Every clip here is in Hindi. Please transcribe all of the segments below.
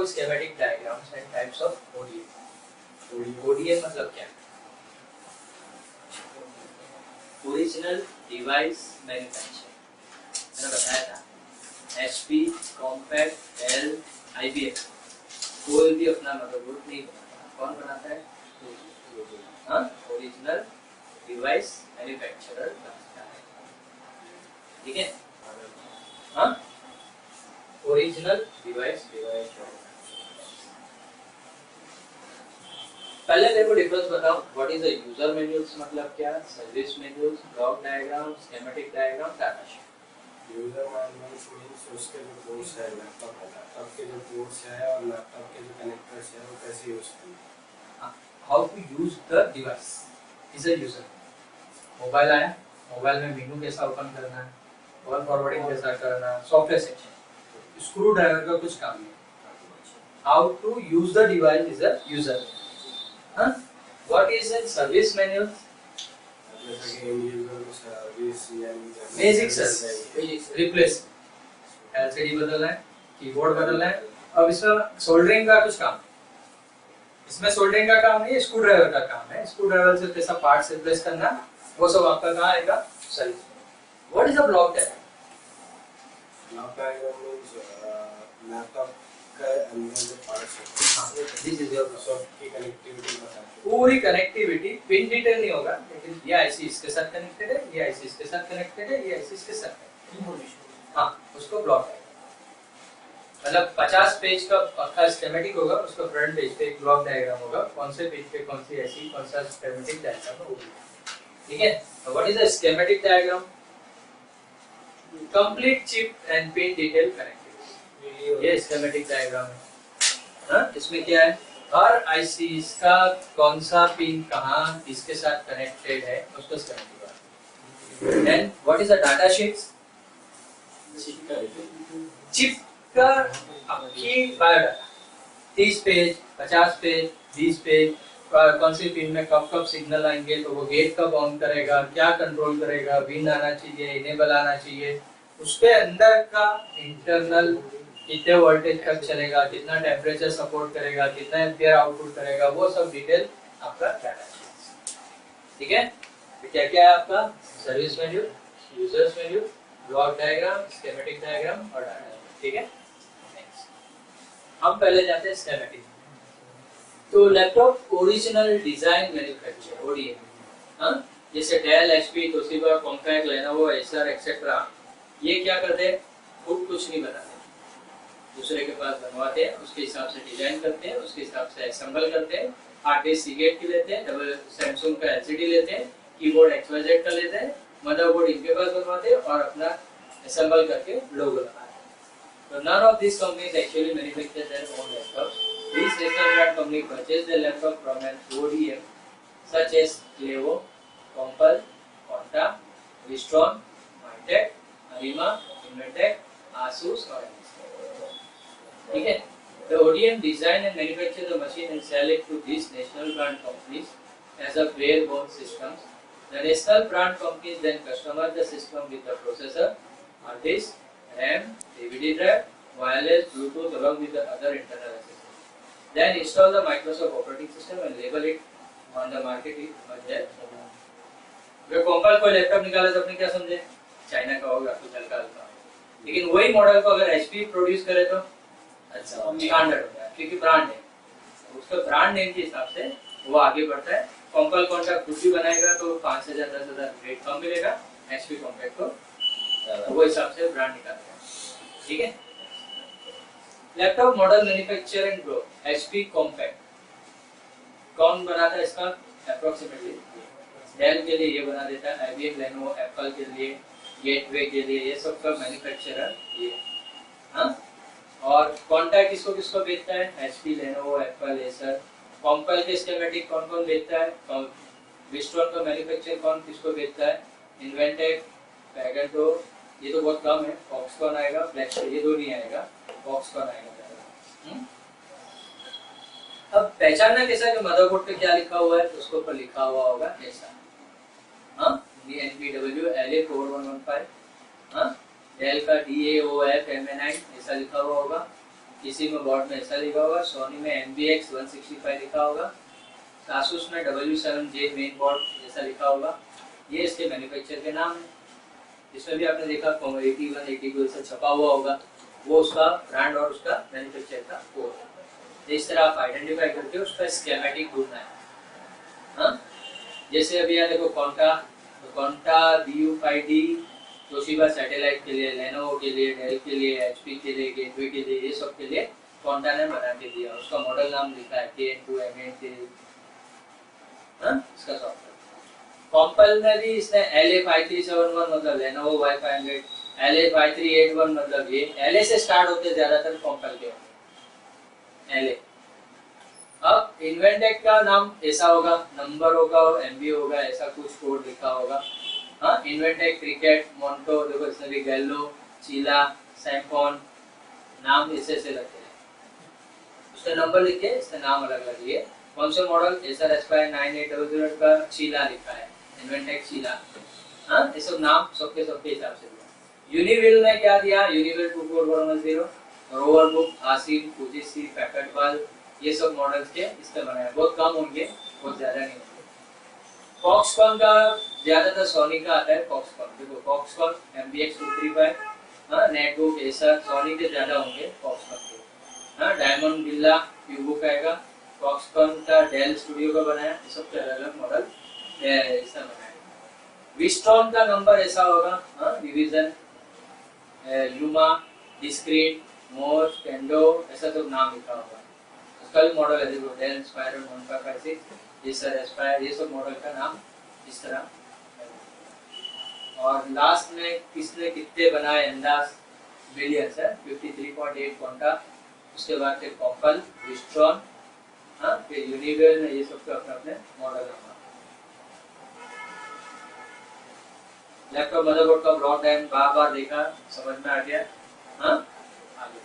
schematic diagrams and types of ODM. ODM मतलब क्या? ओरिजिनल डिवाइस मैन्युफैक्चर, मैंने बताया था HP, कॉम्पैक्ट, डेल, IBM कोई भी अपना मदरबोर्ड नहीं बनाता। कौन बनाता है? ओरिजिनल डिवाइस मैन्युफैक्चरर बनाता है, ठीक है? ओरिजिनल डिवाइस पहले तेरे को डिफरेंस बताओ। What is the user manuals मतलब क्या? Service manuals, block diagram, schematic diagram, data sheet. User manuals means उसके जो कोड्स है, लैपटॉप के जो कोड्स है और लैपटॉप के जो कनेक्टर्स है वो कैसे यूज करना, how to use the device is a user. Mobile आया, मोबाइल में मेनू कैसा ओपन करना है, कॉल फॉरवर्डिंग कैसा करना, सॉफ्टवेयर सेक्शन, स्क्रू ड्राइवर का कुछ काम नहीं। How to use the device is a user. What is a service manual? जैसे कि एंड यूजर को सर्विस या बेसिक सर्विस, रिप्लेस एलसीडी बदलना है, कीबोर्ड बदलना है। अब इसमें सोल्डरिंग का कुछ काम, इसमें सोल्डरिंग का काम नहीं है, स्क्रू ड्राइवर का काम है। स्क्रू ड्राइवर से कैसा पार्ट्स रिप्लेस करना, वो सब आपका कहाँ आएगा? Service. What is a block diagram? Block diagram means laptop का अंदर जो पार्ट्स है, दिस इज योर सॉफ्ट की कनेक्टिविटी बताते हैं। पूरी कनेक्टिविटी, पिन डिटेल नहीं होगा, लेकिन ये आईसी इसके साथ कनेक्टेड है, ये आईसी इसके साथ कनेक्टेड है, ये आईसी इसके साथ इंफॉर्मेशन। हाँ, उसको ब्लॉक डायग्राम मतलब 50 पेज का आपका स्कीमेटिक होगा, उसका फ्रंट पेज पे एक ब्लॉक डायग्राम होगा, कौन से पेज पे कौन सी ऐसी कौन सा स्कीमेटिक डायग्राम होगा, ठीक है? What is a schematic diagram? Complete chip and pin detail connectivity, ये स्कीमेटिक डायग्राम है। हाँ, इसमें क्या है? हर आईसी इसका कौन सा पिन कहाँ इसके साथ कनेक्टेड है, उसको schematic. Then what is a data sheet? Chip का आपकी बायोडाटा 30 पेज, 50 पेज, 20 पेज, कौन सी पिन में कब कब सिग्नल आएंगे, तो वो गेट कब ऑन करेगा, क्या कंट्रोल करेगा, विन आना चाहिए, इनेबल आना चाहिए, उसके अंदर का इंटरनल कितने वोल्टेज तक चलेगा, कितना टेम्परेचर सपोर्ट करेगा, कितना एम्पियर आउटपुट करेगा, वो सब डिटेल आपका डाटा शीट, ठीक है? क्या क्या है आपका? Service manual, users manual, block diagram, schematic diagram और डाटा शीट, ठीक है? हम पहले जाते हैं स्कीमेटिक। तो laptop original design manufacture ODM, हाँ, जैसे Dell, HP, Toshiba, Compaq, Lenovo, Acer etcetera, ये क्या करते हैं? खुद कुछ नहीं बनाते, दूसरे के पास बनवाते हैं, उसके हिसाब से डिजाइन करते हैं, उसके हिसाब से असेंबल करते हैं। हार्ड डिस्क सीगेट की लेते हैं, डबल सैमसंग का LCD लेते हैं, कीबोर्ड XYZ का लेते हैं, मदरबोर्ड इनके पास बनवाते हैं और अपना असेंबल करके लोगो लगाते हैं। So none of these companies actually manufacture their own laptops. These national brand companies purchase their laptop from an ODM such as Lenovo, Compal, Quanta, Wistron, Mytek, Arima, Inventec, Asus और ठीक है? The ODM design and manufacture the machine and sell it to these national brand companies as a bare-bones systems. The national brand companies then customize the system with the processor, hard disk, RAM, DVD drive, wireless, Bluetooth along with the other internal accessories. Then install the Microsoft operating system and label it on the market with their own. अगर कॉम्पल कोई लैपटॉप निकाला तो अपने क्या समझे? चाइना का होगा, कुछ हल्का हल्का। लेकिन वही मॉडल को अगर HP प्रोड्यूस करे तो अच्छा स्टैंडर्ड होता है, क्योंकि ब्रांड है, उसका ब्रांड नेम के हिसाब से वो आगे बढ़ता है। कॉम्पल कौन सा कुछ भी बनाएगा तो 5000 10,000 रेट कम मिलेगा, HP कॉम्पैक्ट को वो हिसाब से ब्रांड निकालता है, ठीक है? Laptop model manufacture and grow, HP compact कौन बनाता है इसका? अप्रोक्सीमेटली डेल के लिए ये बना देता है, IBM, लेनोवो, एप्पल के लिए, गेटवे के लिए, ये सब का मैन्युफैक्चरर ये। हाँ, और कॉन्टैक्ट किसको किसको बेचता है? HP, Lenovo, Apple, Acer. Compal के स्कीमेटिक कौन कौन बेचता है? विस्ट्रॉन का मैन्युफैक्चर कौन किसको बेचता है? इन्वेंटेक, पैगेटो, ये तो बहुत कम है। फॉक्सकॉन आएगा, ब्लैकस्टोन, ये दो नहीं आएगा, फॉक्सकॉन आएगा। अब पहचानना कैसा कि मदरबोर्ड पे क्या लिखा हुआ है, तो उसके ऊपर लिखा हुआ होगा ऐसा, हाँ, NPW LA 4115, हाँ, डेल का DAOF MA9 ऐसा लिखा हुआ होगा। इसी में बोर्ड में ऐसा लिखा होगा, सोनी में MBX 165 लिखा होगा, Asus में W7J मेन बोर्ड जैसा लिखा होगा। ये इसके मैन्युफैक्चर के नाम है। इसमें भी आपने देखा 81, 82 ऐसा छपा हुआ होगा, वो उसका ब्रांड और उसका मैन्युफैक्चर का कोड है। इस तरह आप आइडेंटिफाई करके उसका स्कीमेटिक ढूंढना है। हाँ, जैसे अभी यहाँ देखो कॉन्टा BU5D तोशिबा सैटेलाइट के लिए, लेनोवो के लिए, डेल के लिए, HP के लिए, गेटवे के लिए, ये सब के लिए कॉन्टा ने बना के दिया। उसका मॉडल नाम लिखा है KN2M8 इसका सॉफ्टवेयर। कॉम्पल में भी इसने LA5371 मतलब लेनोवो Y500, LA5381 मतलब ये LA से स्टार्ट होते ज्यादातर कॉम्पल के होंगे LA। अब इन्वेंटेक का नाम ऐसा होगा, नंबर होगा, MB होगा, ऐसा कुछ कोड लिखा होगा। हाँ, इन्वेंटेक, क्रिकेट, मोन्टो, देखो इसमें भी गैलो, चीला, सैमफोन नाम ऐसे रखे हैं। उसका नंबर लिख के इसका नाम अलग अलग है। कौन सा मॉडल? एसर एस्पायर 9800 का चीला लिखा है, इन्वेंटेक चीला। हाँ, ये सब नाम सबके हिसाब से दिया। यूनिविल ने क्या दिया? यूनिविल 24110, रोवर बुक, आसिम, फुजिसी, पैकेटबल, ये सब मॉडल्स के इसका बनाया। बहुत कम होंगे, बहुत ज्यादा नहीं होंगे। फॉक्सकॉन का ज्यादातर सोनी का आता है। फॉक्सकॉन देखो, फॉक्सकॉन MBX 235, हाँ, नेटबुक, एसर, सोनी के ज्यादा होंगे फॉक्सकॉन के। हाँ, डायमंड, बिल्ला, क्यूबुक आएगा। फॉक्सकॉन का डेल स्टूडियो का बनाया, ये सब अलग अलग मॉडल ऐसा बनाया। विस्ट्रॉन का नंबर ऐसा होगा, हाँ, डिवीजन, यूमा, डिस्क्रीट, मोर, टेंडो, ऐसा सब नाम लिखा होगा। कल मॉडल है देखो, डेल स्पायरल 1556, एसर एस्पायर, ये सब मॉडल का नाम इस तरह। और लास्ट में किसने कितने बनाए अंदाज बिलियंस है, 53.8 क्वांटा। उसके बाद फिर कॉम्पल, विस्ट्रॉन, हाँ, फिर यूनिवेल, ये सब के अपने अपने मॉडल है। लैपटॉप मदरबोर्ड का ब्लॉक डायग्राम बार देखा, समझ में आ गया। हाँ, आगे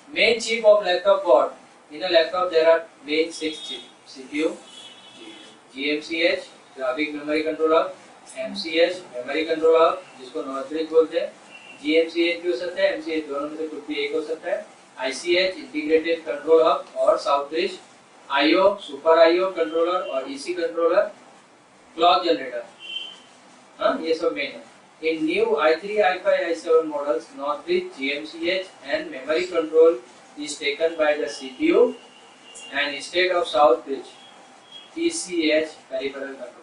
main chip of laptop board. In a laptop there are main 6 chip: CPU, GMCH graphic memory controller, MCH memory controller जिसको नॉर्थ बोलते हैं, GMCH भी हो सकता है, MCH दोनों में से कुछ भी एक हो सकता है, ICH इंटीग्रेटेड कंट्रोल हब और साउथब्रिज, IO सुपर IO कंट्रोलर और EC कंट्रोलर, क्लॉक जनरेटर। हाँ, ये सब मेन है। In new i3, i5, i7 models, Northbridge, GMCH and memory control is taken by the CPU, and instead of Southbridge, ECH peripheral controller.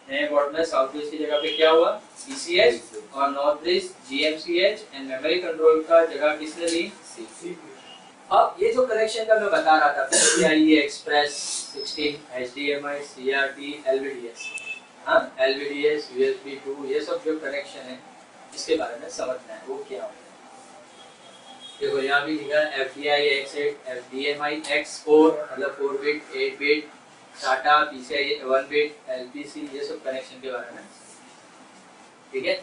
नए बोर्ड में Southbridge की जगह पे क्या हुआ? ECH, और Northbridge, GMCH and memory control का जगह किसने ली? CPU। अब ये जो कनेक्शन का मैं बता रहा था, PCIe Express 16, HDMI, CRT, LVDS, हाँ, LVDS, USB 2, ये सब जो कनेक्शन है इसके बारे में समझना है वो क्या होता है। देखो यहाँ भी लिखा है FDI X8, FDMI X4 मतलब 4 bit, 8 bit, SATA, PCIe 1 bit, LPC, ये सब कनेक्शन के बारे में। ठीक है,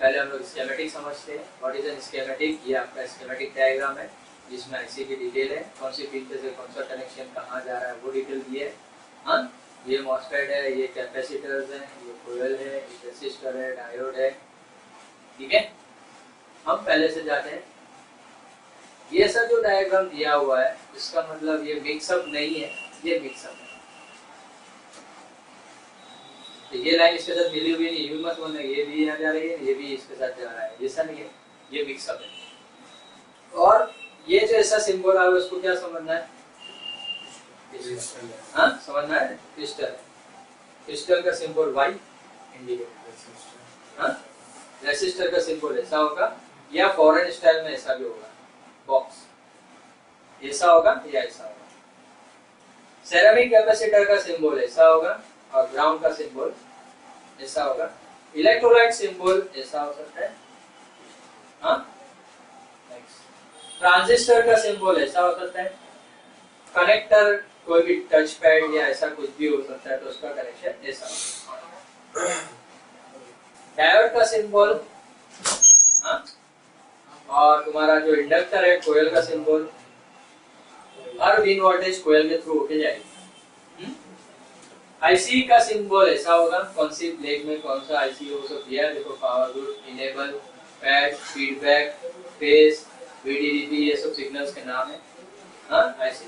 पहले हम लोग स्कीमेटिक समझते हैं। What is an schematic? ये आपका स्कीमेटिक डायग्राम है जिसमें IC की डिटेल है, कौन सी पिन पे से कौन सा कनेक्शन कहाँ जा रहा है वो डिटेल दी है। हाँ, ये मॉसफेट है, ये कैपेसिटर्स हैं, ये कोयल है, ये रेसिस्टर है, डायोड है। ठीक है, हम पहले से जाते हैं। ये सब जो डायग्राम दिया हुआ है इसका मतलब ये मिक्सअप नहीं है, ये मिक्सअप है। तो ये लाइन इसके साथ मिली हुई नहीं, मत बोलना ये भी यहाँ जा रही है, ये भी इसके साथ जा रहा है, ऐसा नहीं है, ये मिक्सअप है। और ये जो ऐसा सिंबल है उसको क्या समझना है? हाँ, समझना है, क्रिस्टल। क्रिस्टल का सिंबल Y इंडिकेटर। हाँ, रेसिस्टर का सिंबल ऐसा होगा, या फॉरेन स्टाइल में ऐसा भी होगा, बॉक्स ऐसा होगा या ऐसा होगा। सेरामिक कैपेसिटर का सिंबल ऐसा होगा और ग्राउंड का सिंबल ऐसा होगा। इलेक्ट्रोलाइट सिंबल ऐसा हो सकता है। हाँ, ट्रांजिस्टर का सिंबल ऐसा हो सकता है। कनेक्टर कोई भी टच पैड या ऐसा कुछ भी हो सकता है, तो उसका कनेक्शन ऐसा होगा। डायोड का सिंबल, हाँ, और तुम्हारा जो इंडक्टर है कोयल का सिंबल, हर बिन वोल्टेज कोयल के थ्रू होके जाएगी। आईसी का सिंबल ऐसा होगा, कौन सी ब्लैक में कौन सा आईसी हो सब दिया है देखो, power good, enable, pad, feedback, face, VDDP ये सब सिग्नल्स के नाम है। हाँ IC,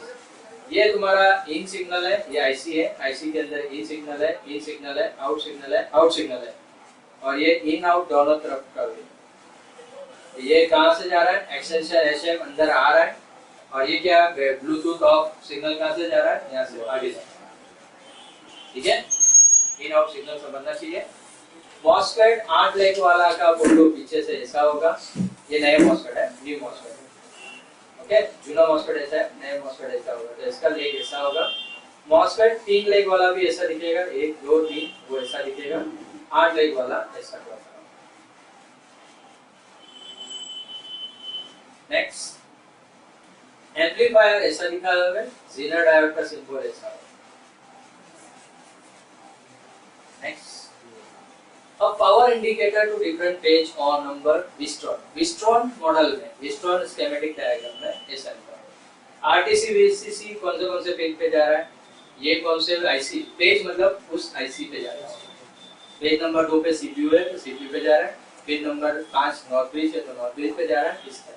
ये तुम्हारा इन सिग्नल है, ये IC है, IC के अंदर इन सिग्नल है, इन सिग्नल है, आउट सिग्नल है, आउट सिग्नल है, और ये इन आउट दोनों तरफ का है। ये कहाँ से जा रहा है, एक्सटेंशन HM अंदर आ रहा है, और ये क्या ब्लूटूथ ऑफ सिग्नल कहाँ से जा रहा है, यहाँ से आगे जा रहा है। ठीक है, इन आउट सिग्नल समझना चाहिए। मॉस्फेट 8 लेग वाला का फोटो पीछे से ऐसा होगा, ये नया मॉस्फेट है, न्यू मॉस्फेट है। ओके, जूना मॉस्फेट ऐसा है, नया मॉस्फेट ऐसा होगा, तो इसका लेग ऐसा होगा। मॉस्फेट 3 लेग वाला भी ऐसा दिखेगा, 1 2 3 वो ऐसा दिखेगा, 8 लेग वाला ऐसा होगा। नेक्स्ट, एम्पलीफायर ऐसा लिखा हुआ है, जेनर डायोड का सिंबल ऐसा है। नेक्स्ट, अब power indicator to different page और नंबर विस्ट्रॉन मॉडल में, विस्ट्रॉन स्कीमेटिक डायग्राम में ऐसा लिखा है। आरटीसी वीसीसी कौन से पेज पे जा रहा है, ये कौन से आईसी पेज, मतलब उस आईसी पे जा रहा है। पेज नंबर 2 पे सीपीयू है तो सीपीयू पे जा रहा है, पेज नंबर 5 नॉर्थ ब्रिज है तो नॉर्थ ब्रिज पे जा रहा है, इस तरह।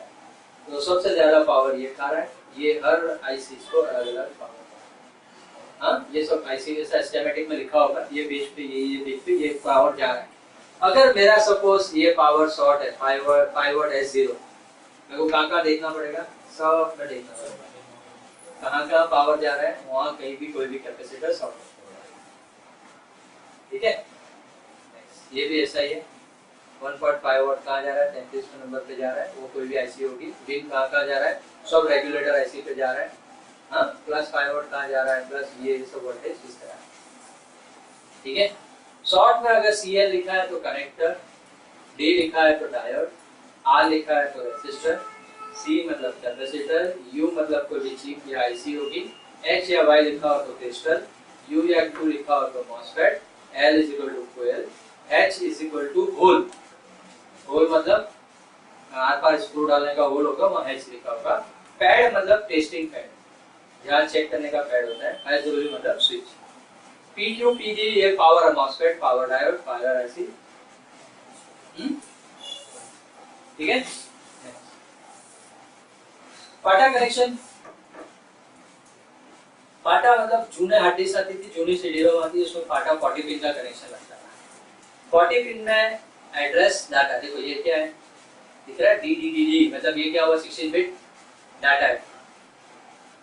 तो सबसे ज्यादा पावर ये खा रहा है, ये हर आईसी को अलग अलग पावर। हाँ, ये सब आईसी जैसा स्कीमेटिक में लिखा होगा, ये पेज पे ये पेज पे ये पावर जा रहा है। अगर मेरा सपोज ये पावर शॉर्ट है, 5 वोल्ट S0, मेरे को कहाँ देखना पड़ेगा, सब में देखना पड़ेगा कहाँ पावर जा रहा है, वहाँ कहीं भी कोई भी कैपेसिटर शॉर्ट है। ठीक है, ये भी ऐसा ही है, 1.5 वोल्ट कहाँ जा रहा है, 33वें नंबर पे जा रहा है, वो कोई भी आईसी होगी। बिन कहाँ जा रहा है, सब रेगुलेटर आईसी पे जा रहा है। हाँ, +5 वोल्ट कहाँ जा रहा है, प्लस ये सब वोल्टेज इस तरह। ठीक है, शॉर्ट में अगर CL लिखा है तो कनेक्टर, D लिखा है तो डायोड, R लिखा है तो रेसिस्टर, C मतलब कैपेसिटर, U मतलब कोई भी चिप या आईसी होगी, H या Y लिखा हो तो क्रिस्टल, U या Q लिखा हो तो मॉसफेट, L कोयल, H होल। होल मतलब आर पार स्क्रू डालने का होल होगा, वहाँ H लिखा होगा। पैड मतलब टेस्टिंग पैड, जहाँ चेक करने का पैड होता है। I मतलब स्विच। PQ PG ये power MOSFET, power diode, power IC. ठीक है, पाटा कनेक्शन। पाटा मतलब जूने हार्ड डिस्क आती थी, जूनी सीडी-रोम आती थी, उसमें पाटा 40 पिन का कनेक्शन लगता था। 40 पिन में एड्रेस डाटा, देखो ये क्या है, दिख रहा है DDD, मतलब ये क्या हुआ, 16 बिट डाटा है,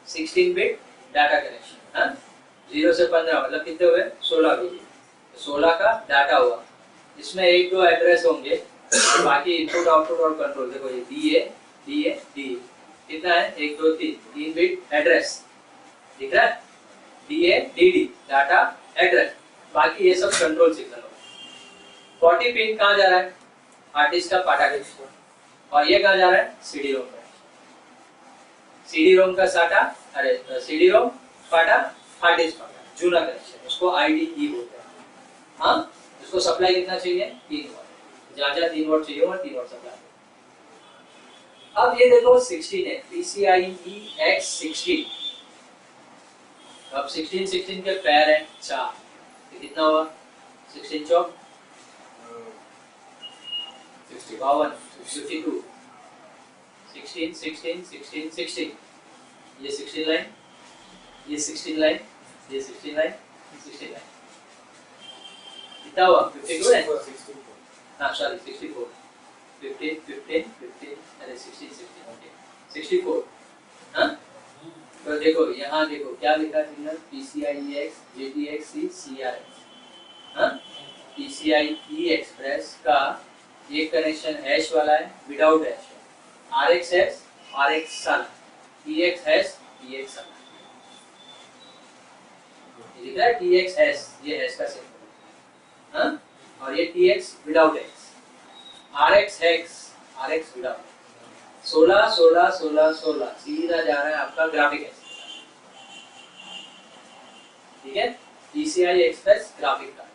16 बिट डाटा कनेक्शन। हाँ, 0 से 15 मतलब कितने हुए, 16 बिट, 16 का डाटा हुआ। इसमें 1-2 एड्रेस होंगे, बाकी इनपुट आउटपुट और कंट्रोल। देखो ये DA कितना है, 1 2 3 बिट एड्रेस दिख रहा है, DA DD डाटा एड्रेस, बाकी ये सब कंट्रोल सिग्नल होगा। 40 पिन कहाँ जा रहा है, हार्ड डिस्क का पाटा कनेक्शन, और ये कहाँ जा रहा है, CD-रोम का। CD-रोम का साटा, अरे CD-रोम पाटा, हार्ड डिस्क पाटा, जूना कनेक्शन, उसको IDE बोलते हैं। हाँ, इसको सप्लाई कितना चाहिए, 3 वाट, जहाँ 3 वाट चाहिए वहाँ 3 वाट सप्लाई। अब ये देखो 16 है, PCIe X16। अब 16 के पैर हैं 4, तो कितना हुआ, 16 चौक 52, 52, 16, ये 16 लाइन, ये 16 लाइन, ये 16 लाइन, ये 16 लाइन, कितना हुआ, 52 है। हाँ सॉरी 64, 15, अरे 16, ओके 64। हाँ, तो देखो यहाँ देखो क्या लिखा signal, PCIe X, JTX, CRX। हाँ, PCIe एक्सप्रेस का ये कनेक्शन हैश वाला है, without hash, RX hash, RX साला, TX हैश, TX साला, ये लिखा है TX हैश, ये हैश का सिंबल। हाँ, और ये TX without hash, RX hash, RX without, 16 16 16 16 सीधा जा रहा है आपका ग्राफिक हैश। ठीक है, PCI एक्सप्रेस ग्राफिक कार्ड,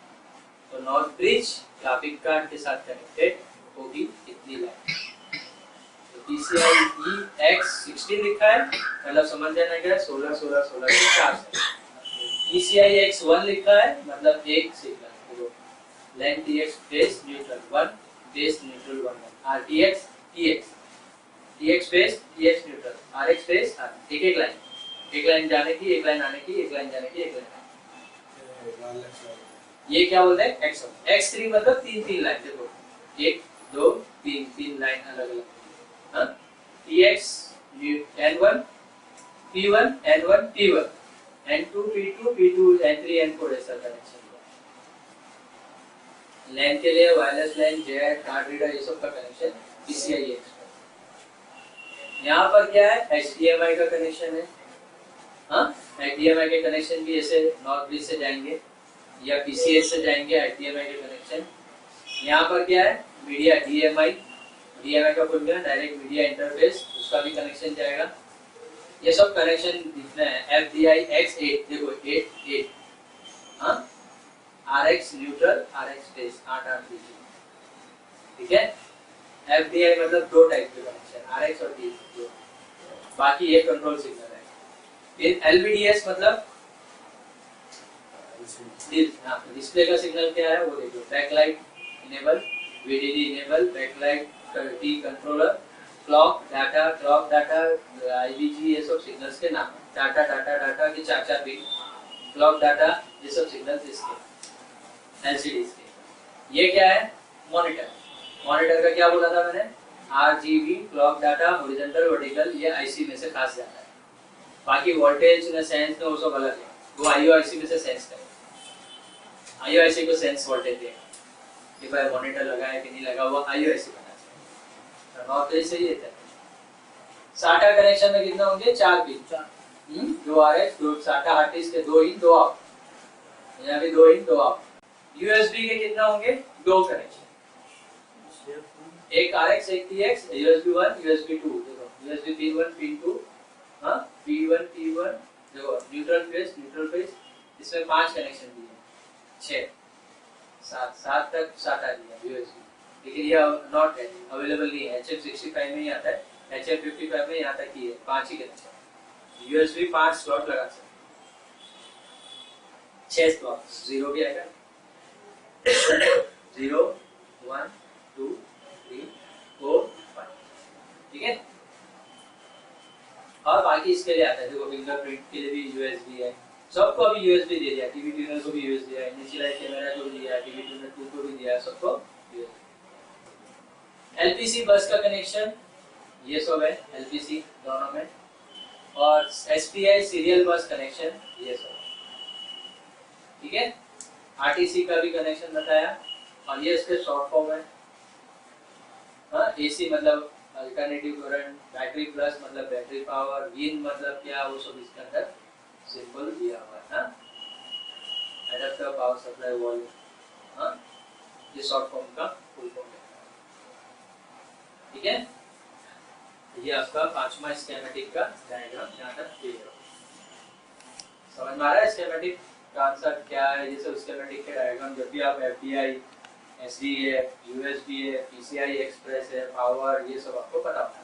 तो नॉर्थ ब्रिज ग्राफिक कार्ड के साथ कनेक्टेड होगी इतनी लाइन। तो PCIe X16 लिखा है, मतलब समझ जाना क्या, 16 16 16 के 4 से। PCIe X1 लिखा है, मतलब एक signal, length TX, face neutral 1, face neutral 1, RTX TX। TX base TX neutral, RX base एक एक लाइन जाने की, एक लाइन आने की, एक लाइन जाने की, एक लाइन आने की। ये क्या बोलते हैं X1 X3 मतलब तीन लाइन, देखो 1 2 3 लाइन अलग अलग। हाँ TX N1 P1 N1 P1 N2 P2 P2 N3 N4 ऐसा कनेक्शन। लैन के लिए वायरलेस लैन, जेट, कार्ड रीडर, ये सब का कनेक्शन PCI X। यहाँ पर क्या है HDMI का कनेक्शन है। हाँ HDMI के कनेक्शन भी ऐसे नॉर्थ ब्रिज से जाएंगे या PCS से जाएंगे HDMI के कनेक्शन। यहाँ पर क्या है मीडिया DMI का फुल डायरेक्ट मीडिया इंटरफेस, उसका भी कनेक्शन जाएगा। ये सब कनेक्शन दिखना है। FDI X8 देखो 8 हाँ RX न्यूट्रल RX बेस 8 ठीक है। FDI मतलब दो टाइप के कनेक्शन RX और TX, बाकी ये कंट्रोल सिग्नल है। फिर LVDS मतलब डिस्प्ले का सिग्नल क्या है वो देखो, backlight enable, VDD enable, backlight T controller, clock data IVG, ये सब सिग्नल्स के नाम। डाटा के 4 बिट, क्लॉक डाटा, ये सब सिग्नल्स इसके LCDs के। ये क्या है मॉनिटर का क्या बोला था मैंने, RGB clock data horizontal vertical, ये IC में से खास जाता है। बाकी वोल्टेज न सेंस न वो सब अलग है, वो IOIC में से सेंस करेगा। IOIC को सेंस वोल्टेज दे कि भाई मॉनिटर लगा है कि नहीं लगा, वो IOIC बना चाहिए। नॉर्थ ब्रिज से ये था। SATA कनेक्शन में कितना होंगे 4 pin, 2 RX 2 SATA hard disk के 2 इन 2 आउट, यहाँ भी 2 इन 2 आउट। USB के कितना होंगे 2 कनेक्शन, एक RX एक TX, USB 1 USB 2, देखो USB पिन 1 पिन 2, हाँ P1 देखो न्यूट्रल फेस, इसमें 5 कनेक्शन दिए, 7 तक SATA दिया USB, लेकिन ये नॉट है, अवेलेबल नहीं है। HM65 में ही आता है, HM55 में यहाँ तक ही है 5 ही कनेक्शन। USB 5 स्लॉट लगा सकते, 6 स्लॉट, 0 भी आएगा 0 1 2 3 4 5, ठीक है। और बाकी इसके लिए आता है, देखो फिंगरप्रिंट के लिए भी USB है, सबको अभी USB दे दिया, टीवी ट्यूनर को भी USB दिया, इनिशियलाइज कैमरा को भी दिया, टीवी ट्यूनर 2 को भी दिया, सबको LPC बस का कनेक्शन ये सब है, LPC दोनों में, और SPI सीरियल बस कनेक्शन ये सब, ठीक है। RTC का भी कनेक्शन बताया, और ये इसके शॉर्ट फॉर्म है। हाँ AC मतलब अल्टरनेटिव करंट, बैटरी प्लस मतलब बैटरी पावर, विन मतलब क्या, वो सब इसके अंदर सिंबल दिया हुआ है। एडाप्टर पावर सप्लाई वॉल्यूम, हाँ ये शॉर्ट फॉर्म का फुल फॉर्म है, ठीक है। ये आपका 5वां स्कीमेटिक का डायग्राम यहाँ तक क्लियर हो, समझ में आ रहा है स्कीमेटिक का आंसर क्या है। ये सब स्कीमेटिक के डायग्राम जब भी आप FDI SD है, USB है, PCI एक्सप्रेस है, पावर, ये सब आपको पता होना है।